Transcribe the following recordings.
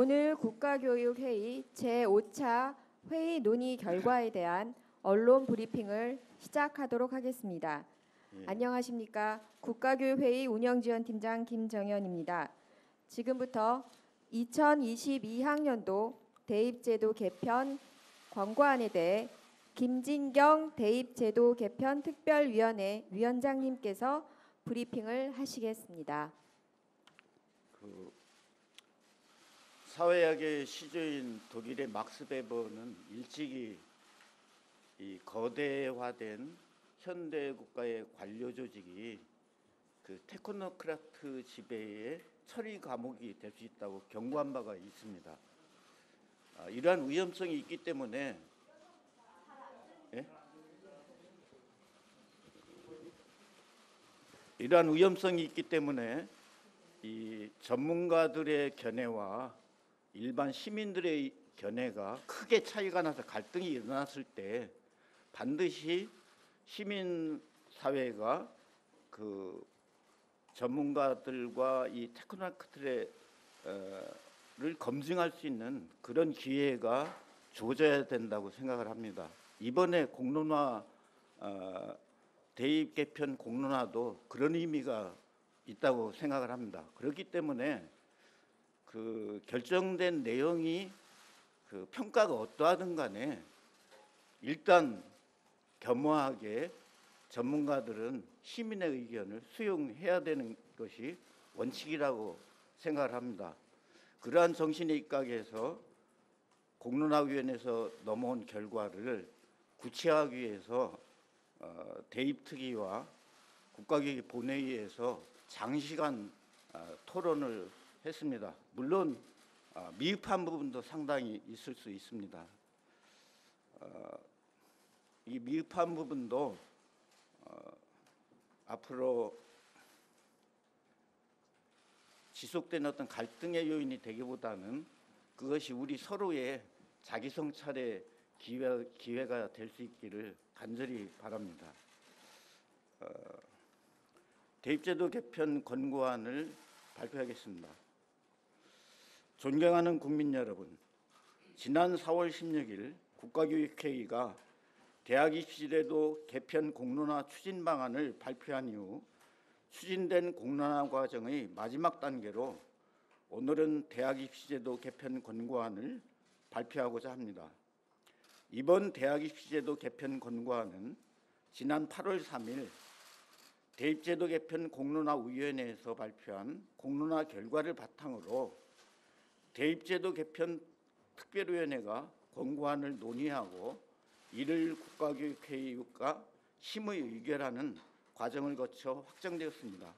오늘 국가교육회의 제5차 회의 논의 결과에 대한 언론 브리핑을 시작하도록 하겠습니다. 안녕하십니까. 국가교육회의 운영지원팀장 김정현입니다. 지금부터 2022학년도 대입제도 개편 권고안에 대해 김진경 대입제도 개편 특별위원회 위원장님께서 브리핑을 하시겠습니다. 사회학의 시조인 독일의 막스 베버는 일찍이 이 거대화된 현대 국가의 관료 조직이 테크노크라트 지배의 처리 과목이 될 수 있다고 경고한 바가 있습니다. 이러한 위험성이 있기 때문에 이 전문가들의 견해와 일반 시민들의 견해가 크게 차이가 나서 갈등이 일어났을 때 반드시 시민 사회가 전문가들과 이 테크노크라트를 검증할 수 있는 그런 기회가 주어져야 된다고 생각을 합니다. 이번에 공론화 대입 개편 공론화도 그런 의미가 있다고 생각을 합니다. 그렇기 때문에 결정된 내용이 평가가 어떠하든 간에 일단 겸허하게 전문가들은 시민의 의견을 수용해야 되는 것이 원칙이라고 생각을 합니다. 그러한 정신에 입각해서 공론화위원회에서 넘어온 결과를 구체화하기 위해서 대입특위와 국가교육 본회의에서 장시간 토론을 했습니다. 물론 미흡한 부분도 상당히 있을 수 있습니다. 이 미흡한 부분도 앞으로 지속되는 어떤 갈등의 요인이 되기보다는 그것이 우리 서로의 자기 성찰의 기회가 될 수 있기를 간절히 바랍니다. 대입제도 개편 권고안을 발표하겠습니다. 존경하는 국민 여러분, 지난 4월 16일 국가교육회의가 대학 입시제도 개편 공론화 추진 방안을 발표한 이후 추진된 공론화 과정의 마지막 단계로 오늘은 대학 입시제도 개편 권고안을 발표하고자 합니다. 이번 대학 입시제도 개편 권고안은 지난 8월 3일 대입제도 개편 공론화위원회에서 발표한 공론화 결과를 바탕으로 대입제도 개편 특별위원회가 권고안을 논의하고 이를 국가교육회의가 심의 의결하는 과정을 거쳐 확정되었습니다.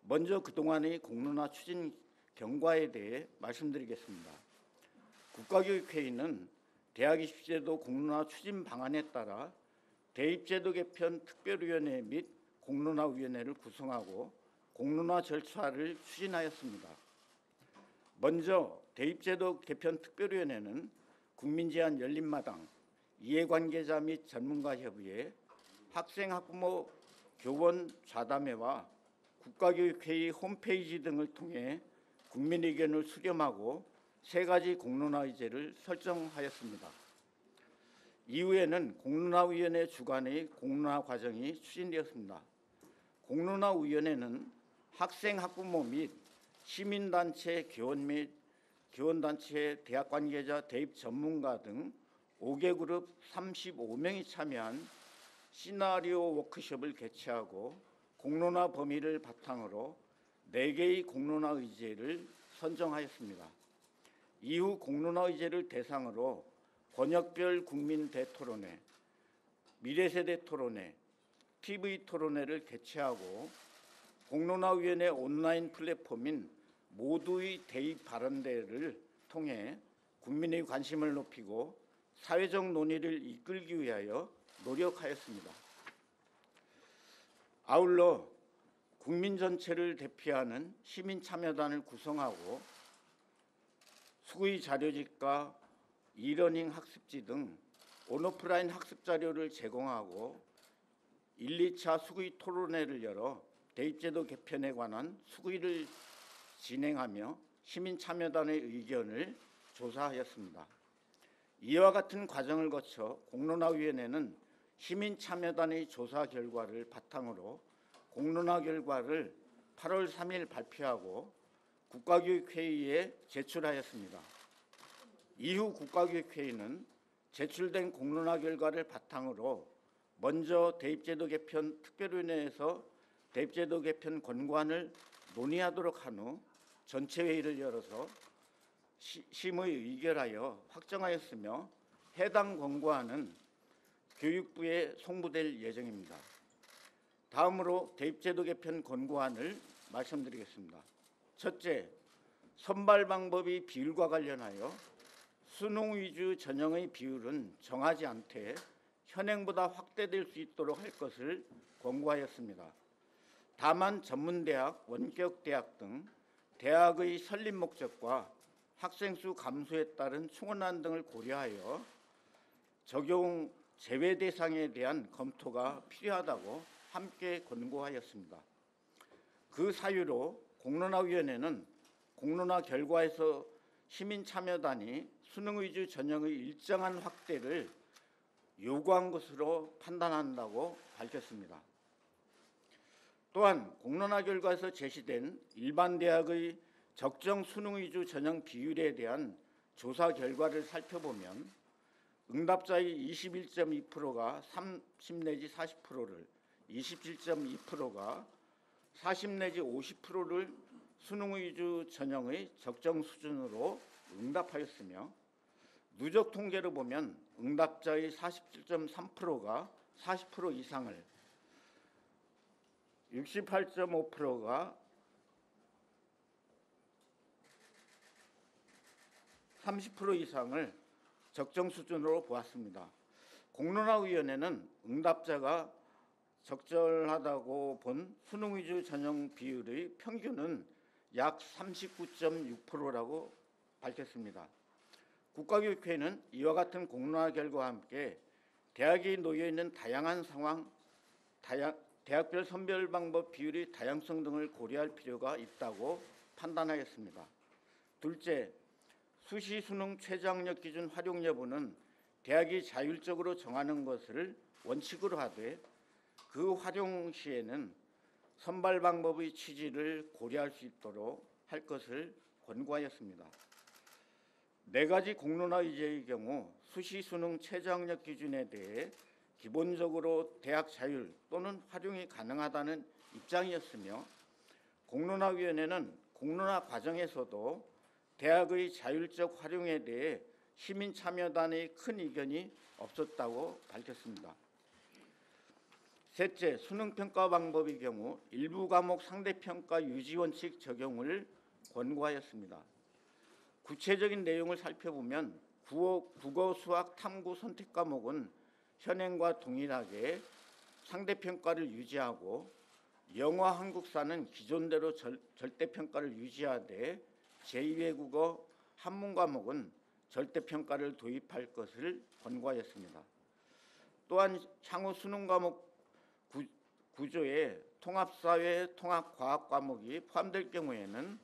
먼저 그동안의 공론화 추진 경과에 대해 말씀드리겠습니다. 국가교육회의는 대학 입시제도 공론화 추진 방안에 따라 대입제도 개편 특별위원회 및 공론화위원회를 구성하고 공론화 절차를 추진하였습니다. 먼저 대입제도 개편 특별위원회는 국민제안 열린마당, 이해관계자 및 전문가협의회, 학생, 학부모, 교원 좌담회와 국가교육회의 홈페이지 등을 통해 국민 의견을 수렴하고 3가지 공론화 의제를 설정하였습니다. 이후에는 공론화위원회 주관의 공론화 과정이 추진되었습니다. 공론화위원회는 학생, 학부모 및 시민단체, 교원 및 교원단체, 대학 관계자, 대입 전문가 등 5개 그룹 35명이 참여한 시나리오 워크숍을 개최하고 공론화 범위를 바탕으로 4개의 공론화 의제를 선정하였습니다. 이후 공론화 의제를 대상으로 권역별 국민 대토론회, 미래세대 토론회, TV 토론회를 개최하고 공론화위원회 온라인 플랫폼인 모두의 대입 발언대회를 통해 국민의 관심을 높이고 사회적 논의를 이끌기 위하여 노력하였습니다. 아울러 국민 전체를 대표하는 시민참여단을 구성하고 수의 자료집과 이러닝 학습지 등 온오프라인 학습 자료를 제공하고 1, 2차 수의 토론회를 열어 대입제도 개편에 관한 수의를 진행하며 시민참여단의 의견을 조사하였습니다. 이와 같은 과정을 거쳐 공론화위원회는 시민참여단의 조사 결과를 바탕으로 공론화 결과를 8월 3일 발표하고 국가교육회의에 제출하였습니다. 이후 국가교육회의는 제출된 공론화 결과를 바탕으로 먼저 대입제도 개편 특별위원회에서 대입제도 개편 권고안을 논의하도록 한 후 전체 회의를 열어서 심의 의결하여 확정하였으며 해당 권고안은 교육부에 송부될 예정입니다. 다음으로 대입제도 개편 권고안을 말씀드리겠습니다. 첫째, 선발 방법이 비율과 관련하여 수능 위주 전형의 비율은 정하지 않되 현행보다 확대될 수 있도록 할 것을 권고하였습니다. 다만 전문대학, 원격대학 등 대학의 설립 목적과 학생 수 감소에 따른 충원안 등을 고려하여 적용 제외 대상에 대한 검토가 필요하다고 함께 권고하였습니다. 그 사유로 공론화위원회는 공론화 결과에서 시민참여단이 수능 위주 전형의 일정한 확대를 요구한 것으로 판단한다고 밝혔습니다. 또한 공론화 결과에서 제시된 일반 대학의 적정 수능 위주 전형 비율에 대한 조사 결과를 살펴보면 응답자의 21.2%가 30 내지 40%를, 27.2%가 40 내지 50%를 수능 위주 전형의 적정 수준으로 응답하였으며 누적 통계로 보면 응답자의 47.3%가 40% 이상을, 68.5%가 30% 이상을 적정 수준으로 보았습니다. 공론화위원회는 응답자가 적절하다고 본 수능 위주 전형 비율의 평균은 약 39.6%라고 밝혔습니다. 국가교육회는 이와 같은 공론화 결과와 함께 대학에 놓여 있는 다양한 상황, 대학별 선별 방법 비율의 다양성 등을 고려할 필요가 있다고 판단하였습니다. 둘째, 수시 수능 최저학력 기준 활용 여부는 대학이 자율적으로 정하는 것을 원칙으로 하되 그 활용 시에는 선발 방법의 취지를 고려할 수 있도록 할 것을 권고하였습니다. 네 가지 공론화 의제의 경우 수시 수능 최저학력 기준에 대해 기본적으로 대학 자율 또는 활용이 가능하다는 입장이었으며 공론화위원회는 공론화 과정에서도 대학의 자율적 활용에 대해 시민참여단의 큰 의견이 없었다고 밝혔습니다. 셋째, 수능평가 방법의 경우 일부 과목 상대평가 유지 원칙 적용을 권고하였습니다. 구체적인 내용을 살펴보면 국어, 수학, 탐구 선택 과목은 현행과 동일하게 상대평가를 유지하고 영어, 한국사는 기존대로 절대평가를 유지하되 제2외국어, 한문 과목은 절대평가를 도입할 것을 권고하였습니다. 또한 향후 수능 과목 구조에 통합사회, 통합과학 과목이 포함될 경우에는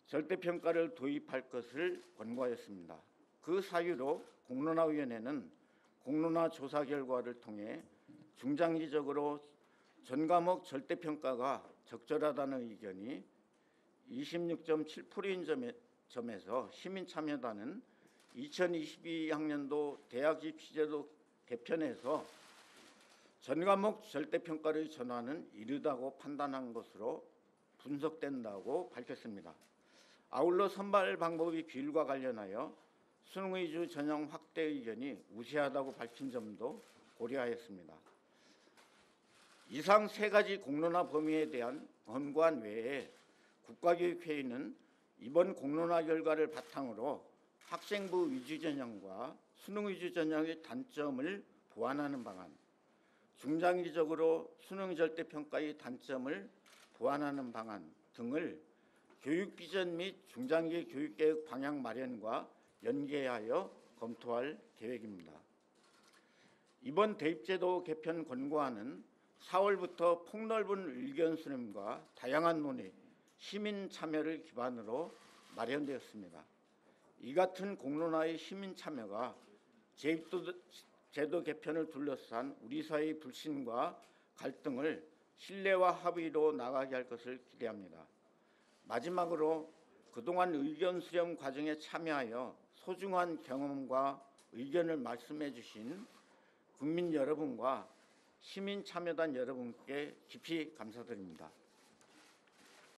절대평가를 도입할 것을 권고하였습니다. 그 사유로 공론화위원회는 공론화 조사 결과를 통해 중장기적으로 전 과목 절대평가가 적절하다는 의견이 26.7%인 점에서 시민참여단은 2022학년도 대학입시제도 개편에서 전 과목 절대평가의 전환은 이르다고 판단한 것으로 분석된다고 밝혔습니다. 아울러 선발 방법의 비율과 관련하여 수능 위주 전형 확대 의견이 우세하다고 밝힌 점도 고려하였습니다. 이상 세 가지 공론화 범위에 대한 권고안 외에 국가교육회의는 이번 공론화 결과를 바탕으로 학생부 위주 전형과 수능 위주 전형의 단점을 보완하는 방안, 중장기적으로 수능 절대평가의 단점을 보완하는 방안 등을 교육 비전 및 중장기 교육계획 방향 마련과 연계하여 검토할 계획입니다. 이번 대입제도 개편 권고안은 4월부터 폭넓은 의견 수렴과 다양한 논의, 시민 참여를 기반으로 마련되었습니다. 이 같은 공론화의 시민 참여가 제도 개편을 둘러싼 우리 사회의 불신과 갈등을 신뢰와 합의로 나가게 할 것을 기대합니다. 마지막으로 그동안 의견 수렴 과정에 참여하여 소중한 경험과 의견을 말씀해 주신 국민 여러분과 시민 참여단 여러분께 깊이 감사드립니다.